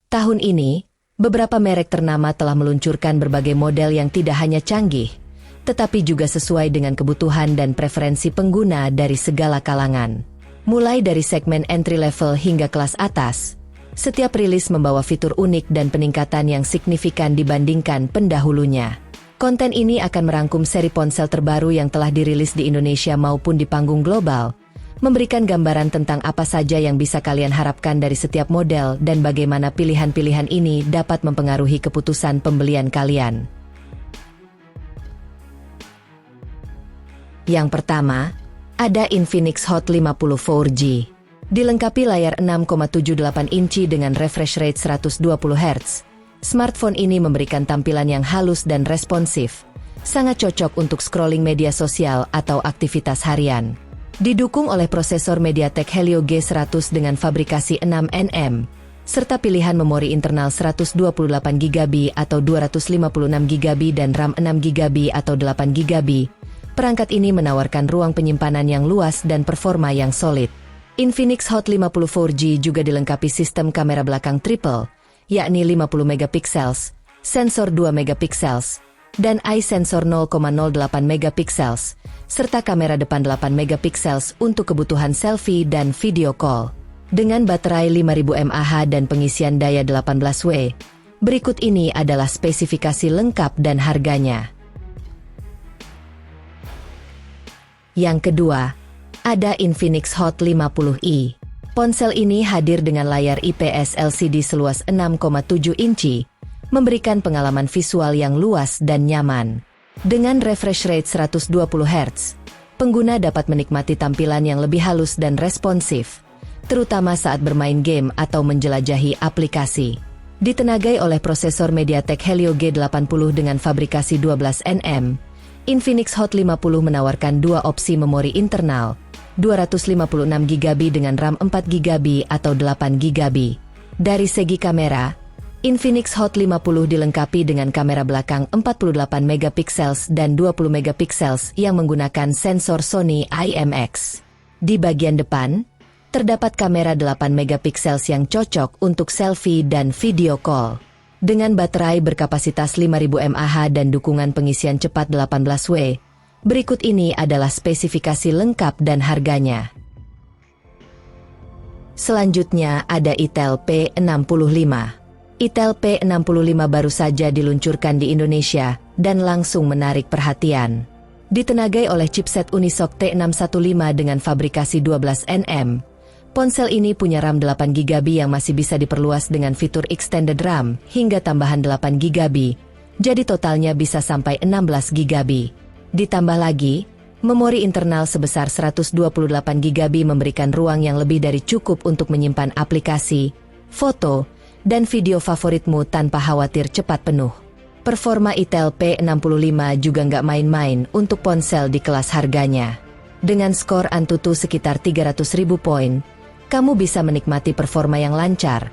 Tahun ini, beberapa merek ternama telah meluncurkan berbagai model yang tidak hanya canggih, tetapi juga sesuai dengan kebutuhan dan preferensi pengguna dari segala kalangan. Mulai dari segmen entry level hingga kelas atas, setiap rilis membawa fitur unik dan peningkatan yang signifikan dibandingkan pendahulunya. Konten ini akan merangkum seri ponsel terbaru yang telah dirilis di Indonesia maupun di panggung global, memberikan gambaran tentang apa saja yang bisa kalian harapkan dari setiap model dan bagaimana pilihan-pilihan ini dapat mempengaruhi keputusan pembelian kalian. Yang pertama, ada Infinix Hot 50 4G. Dilengkapi layar 6,78 inci dengan refresh rate 120 Hz. Smartphone ini memberikan tampilan yang halus dan responsif, sangat cocok untuk scrolling media sosial atau aktivitas harian. Didukung oleh prosesor MediaTek Helio G100 dengan fabrikasi 6nm, serta pilihan memori internal 128GB atau 256GB dan RAM 6GB atau 8GB, perangkat ini menawarkan ruang penyimpanan yang luas dan performa yang solid. Infinix Hot 50 4G juga dilengkapi sistem kamera belakang triple, yakni 50MP, sensor 2MP, dan eye sensor 0,08MP, serta kamera depan 8MP untuk kebutuhan selfie dan video call. Dengan baterai 5000 mAh dan pengisian daya 18W, berikut ini adalah spesifikasi lengkap dan harganya. Yang kedua, ada Infinix Hot 50i. Ponsel ini hadir dengan layar IPS LCD seluas 6,7 inci, memberikan pengalaman visual yang luas dan nyaman. Dengan refresh rate 120 Hz, pengguna dapat menikmati tampilan yang lebih halus dan responsif, terutama saat bermain game atau menjelajahi aplikasi. Ditenagai oleh prosesor MediaTek Helio G80 dengan fabrikasi 12nm, Infinix Hot 50 menawarkan dua opsi memori internal, 256GB dengan RAM 4GB atau 8GB. Dari segi kamera, Infinix Hot 50 dilengkapi dengan kamera belakang 48MP dan 20MP yang menggunakan sensor Sony IMX. Di bagian depan, terdapat kamera 8MP yang cocok untuk selfie dan video call. Dengan baterai berkapasitas 5000 mAh dan dukungan pengisian cepat 18W, berikut ini adalah spesifikasi lengkap dan harganya. Selanjutnya ada Itel P65. Itel P65 baru saja diluncurkan di Indonesia dan langsung menarik perhatian. Ditenagai oleh chipset Unisoc T615 dengan fabrikasi 12nm, ponsel ini punya RAM 8GB yang masih bisa diperluas dengan fitur extended RAM hingga tambahan 8GB, jadi totalnya bisa sampai 16GB. Ditambah lagi, memori internal sebesar 128GB memberikan ruang yang lebih dari cukup untuk menyimpan aplikasi, foto, dan video favoritmu tanpa khawatir cepat penuh. Performa Itel P65 juga nggak main-main untuk ponsel di kelas harganya. Dengan skor Antutu sekitar 300.000 poin, kamu bisa menikmati performa yang lancar,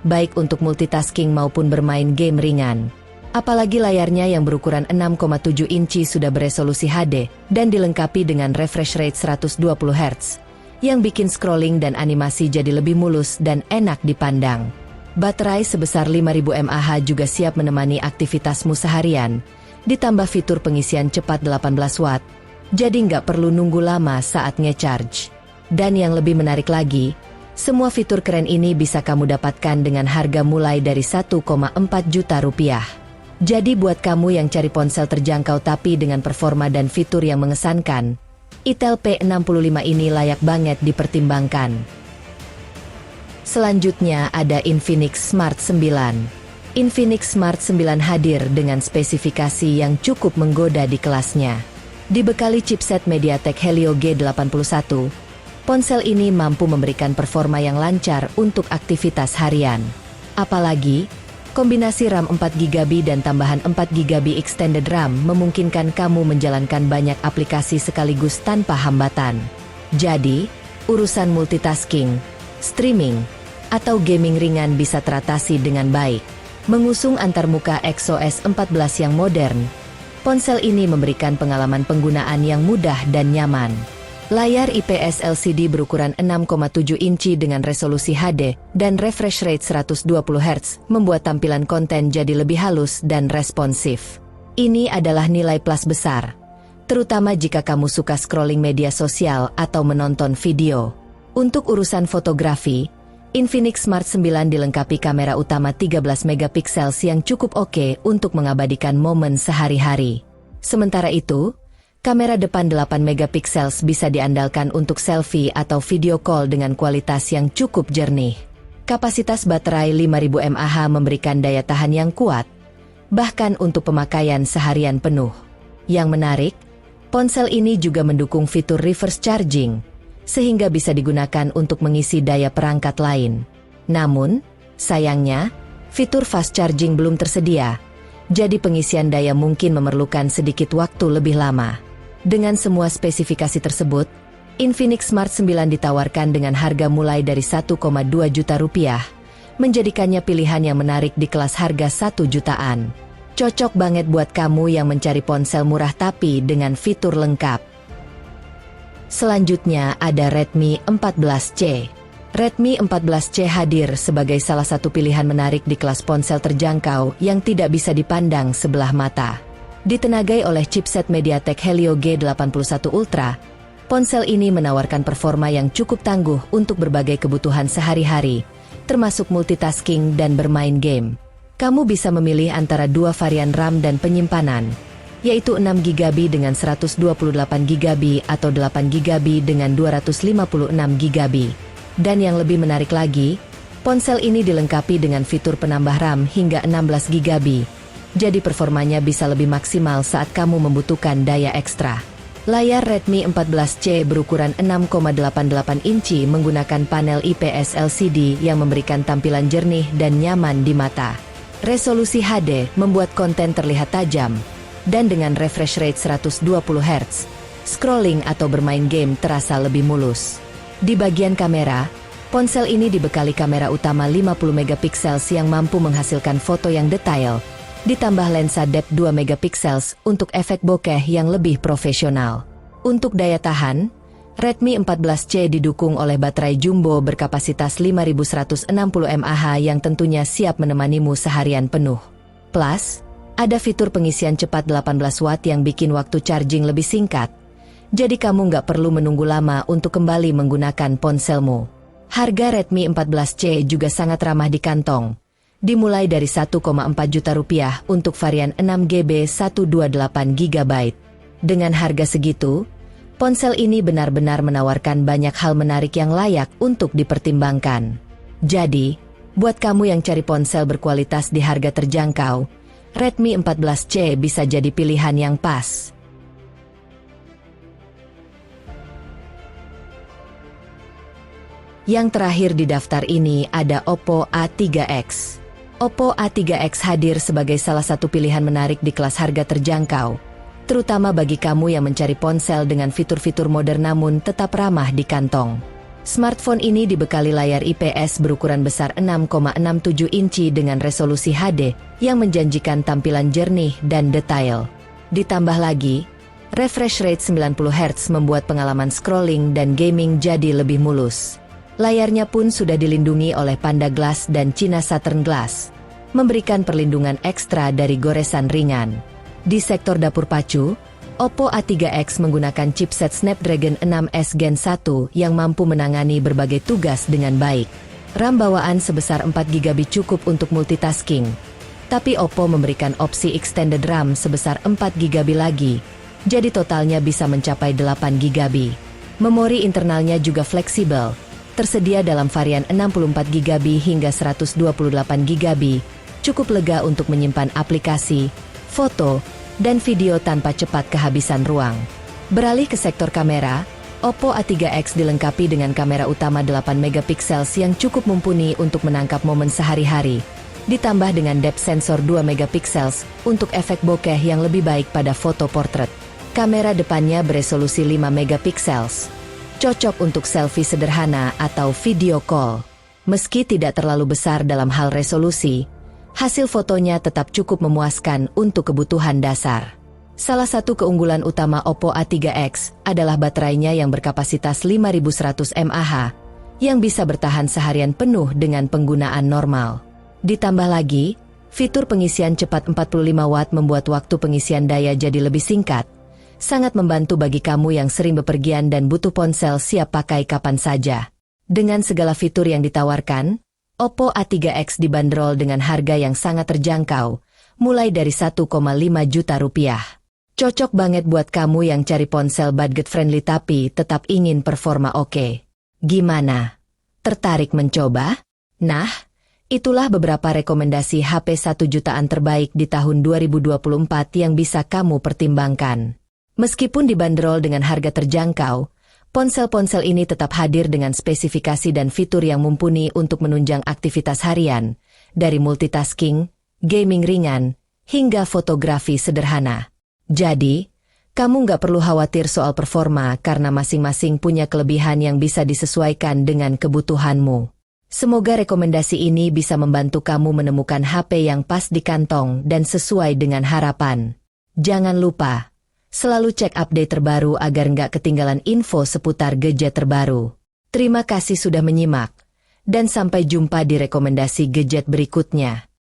baik untuk multitasking maupun bermain game ringan. Apalagi layarnya yang berukuran 6,7 inci sudah beresolusi HD dan dilengkapi dengan refresh rate 120 Hz, yang bikin scrolling dan animasi jadi lebih mulus dan enak dipandang. Baterai sebesar 5000 mAh juga siap menemani aktivitasmu seharian, ditambah fitur pengisian cepat 18 watt, jadi nggak perlu nunggu lama saat nge-charge. Dan yang lebih menarik lagi, semua fitur keren ini bisa kamu dapatkan dengan harga mulai dari 1,4 juta rupiah. Jadi buat kamu yang cari ponsel terjangkau tapi dengan performa dan fitur yang mengesankan, Itel P65 ini layak banget dipertimbangkan. Selanjutnya ada Infinix Smart 9. Infinix Smart 9 hadir dengan spesifikasi yang cukup menggoda di kelasnya. Dibekali chipset MediaTek Helio G81, ponsel ini mampu memberikan performa yang lancar untuk aktivitas harian. Apalagi, kombinasi RAM 4GB dan tambahan 4GB extended RAM memungkinkan kamu menjalankan banyak aplikasi sekaligus tanpa hambatan. Jadi, urusan multitasking, streaming, atau gaming ringan bisa teratasi dengan baik. Mengusung antarmuka XOS 14 yang modern, ponsel ini memberikan pengalaman penggunaan yang mudah dan nyaman. Layar IPS LCD berukuran 6,7 inci dengan resolusi HD dan refresh rate 120 Hz membuat tampilan konten jadi lebih halus dan responsif. Ini adalah nilai plus besar, terutama jika kamu suka scrolling media sosial atau menonton video. Untuk urusan fotografi, Infinix Smart 9 dilengkapi kamera utama 13 megapiksel yang cukup oke untuk mengabadikan momen sehari-hari. Sementara itu, kamera depan 8 megapiksel bisa diandalkan untuk selfie atau video call dengan kualitas yang cukup jernih. Kapasitas baterai 5000 mAh memberikan daya tahan yang kuat, bahkan untuk pemakaian seharian penuh. Yang menarik, ponsel ini juga mendukung fitur reverse charging, sehingga bisa digunakan untuk mengisi daya perangkat lain. Namun, sayangnya, fitur fast charging belum tersedia, jadi pengisian daya mungkin memerlukan sedikit waktu lebih lama. Dengan semua spesifikasi tersebut, Infinix Smart 9 ditawarkan dengan harga mulai dari 1,2 juta rupiah, menjadikannya pilihan yang menarik di kelas harga 1 jutaan. Cocok banget buat kamu yang mencari ponsel murah tapi dengan fitur lengkap. Selanjutnya ada Redmi 14C. Redmi 14C hadir sebagai salah satu pilihan menarik di kelas ponsel terjangkau yang tidak bisa dipandang sebelah mata. Ditenagai oleh chipset MediaTek Helio G81 Ultra, ponsel ini menawarkan performa yang cukup tangguh untuk berbagai kebutuhan sehari-hari, termasuk multitasking dan bermain game. Kamu bisa memilih antara dua varian RAM dan penyimpanan, yaitu 6GB dengan 128GB atau 8GB dengan 256GB. Dan yang lebih menarik lagi, ponsel ini dilengkapi dengan fitur penambah RAM hingga 16GB. Jadi performanya bisa lebih maksimal saat kamu membutuhkan daya ekstra. Layar Redmi 14C berukuran 6,88 inci menggunakan panel IPS LCD yang memberikan tampilan jernih dan nyaman di mata. Resolusi HD membuat konten terlihat tajam, dan dengan refresh rate 120 Hz, scrolling atau bermain game terasa lebih mulus. Di bagian kamera, ponsel ini dibekali kamera utama 50 megapiksel yang mampu menghasilkan foto yang detail, ditambah lensa depth 2 megapiksel untuk efek bokeh yang lebih profesional. Untuk daya tahan, Redmi 14C didukung oleh baterai jumbo berkapasitas 5160 mAh yang tentunya siap menemanimu seharian penuh. Plus, ada fitur pengisian cepat 18 watt yang bikin waktu charging lebih singkat, jadi kamu nggak perlu menunggu lama untuk kembali menggunakan ponselmu. Harga Redmi 14C juga sangat ramah di kantong, dimulai dari 1,4 juta rupiah untuk varian 6GB 128GB. Dengan harga segitu, ponsel ini benar-benar menawarkan banyak hal menarik yang layak untuk dipertimbangkan. Jadi, buat kamu yang cari ponsel berkualitas di harga terjangkau, Redmi 14C bisa jadi pilihan yang pas. Yang terakhir di daftar ini ada Oppo A3X. Oppo A3X hadir sebagai salah satu pilihan menarik di kelas harga terjangkau, terutama bagi kamu yang mencari ponsel dengan fitur-fitur modern namun tetap ramah di kantong. Smartphone ini dibekali layar IPS berukuran besar 6,67 inci dengan resolusi HD yang menjanjikan tampilan jernih dan detail. Ditambah lagi, refresh rate 90 Hz membuat pengalaman scrolling dan gaming jadi lebih mulus. Layarnya pun sudah dilindungi oleh Panda Glass dan China Southern Glass, memberikan perlindungan ekstra dari goresan ringan. Di sektor dapur pacu, Oppo A3X menggunakan chipset Snapdragon 6S Gen 1 yang mampu menangani berbagai tugas dengan baik. RAM bawaan sebesar 4GB cukup untuk multitasking, tapi Oppo memberikan opsi extended RAM sebesar 4GB lagi, jadi totalnya bisa mencapai 8GB. Memori internalnya juga fleksibel, tersedia dalam varian 64GB hingga 128GB, cukup lega untuk menyimpan aplikasi, foto, dan video tanpa cepat kehabisan ruang. Beralih ke sektor kamera, Oppo A3X dilengkapi dengan kamera utama 8 megapiksel yang cukup mumpuni untuk menangkap momen sehari-hari, ditambah dengan depth sensor 2 megapiksel untuk efek bokeh yang lebih baik pada foto portrait. Kamera depannya beresolusi 5 megapiksel. Cocok untuk selfie sederhana atau video call. Meski tidak terlalu besar dalam hal resolusi, hasil fotonya tetap cukup memuaskan untuk kebutuhan dasar. Salah satu keunggulan utama Oppo A3X adalah baterainya yang berkapasitas 5100 mAh, yang bisa bertahan seharian penuh dengan penggunaan normal. Ditambah lagi, fitur pengisian cepat 45 watt membuat waktu pengisian daya jadi lebih singkat, sangat membantu bagi kamu yang sering bepergian dan butuh ponsel siap pakai kapan saja. Dengan segala fitur yang ditawarkan, Oppo A3X dibanderol dengan harga yang sangat terjangkau, mulai dari 1,5 juta rupiah. Cocok banget buat kamu yang cari ponsel budget-friendly tapi tetap ingin performa oke. Gimana? Tertarik mencoba? Nah, itulah beberapa rekomendasi HP 1 jutaan terbaik di tahun 2024 yang bisa kamu pertimbangkan. Meskipun dibanderol dengan harga terjangkau, ponsel-ponsel ini tetap hadir dengan spesifikasi dan fitur yang mumpuni untuk menunjang aktivitas harian, dari multitasking, gaming ringan, hingga fotografi sederhana. Jadi, kamu nggak perlu khawatir soal performa karena masing-masing punya kelebihan yang bisa disesuaikan dengan kebutuhanmu. Semoga rekomendasi ini bisa membantu kamu menemukan HP yang pas di kantong dan sesuai dengan harapan. Jangan lupa, selalu cek update terbaru agar nggak ketinggalan info seputar gadget terbaru. Terima kasih sudah menyimak, dan sampai jumpa di rekomendasi gadget berikutnya.